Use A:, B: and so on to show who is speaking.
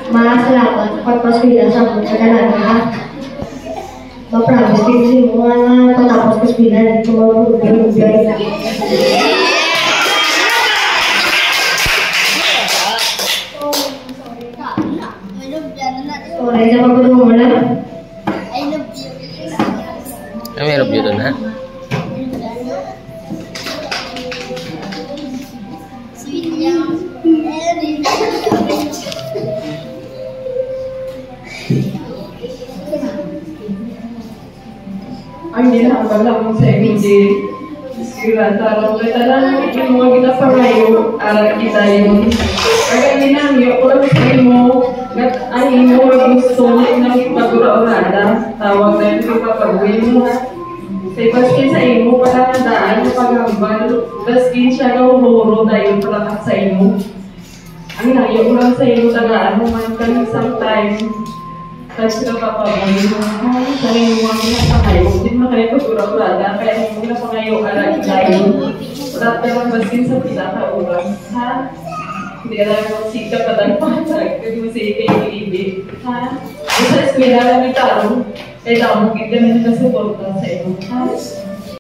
A: Salamat sa pagpaswila sa mga kagalaga ha. Ma-promise din si mo na patapos paswila dito mag-ugay. Sorry, sa pagpudong mo lang.
B: May love you doon ha?
C: Ang ginahambal lang sa hindi sira tarong kita lang yung mga kita pangayo ara kita yung kaya ginamyo ko lang sa imo ang imo gusto na ipagura-urada tawag na yung ipapagawin mo ha sa baskin sa imo para nadaan yung paghambal baskin siya na umuro dahil palakat sa imo ang layo ko lang sa imo tagaan mo man kang isang time tapos ka papagawin mo sa imo mga pinapakayo hindi mo kayo pagura-urada kaya hindi mo na pangayo ara kita wala tayo baskin sa pinaka-urang ha hindi ka lang magsikap at ang patag kasi masikap yung ibig ha? Sa eskwela lang itaro kaya damog ka na nagasuporta sa iyo ha?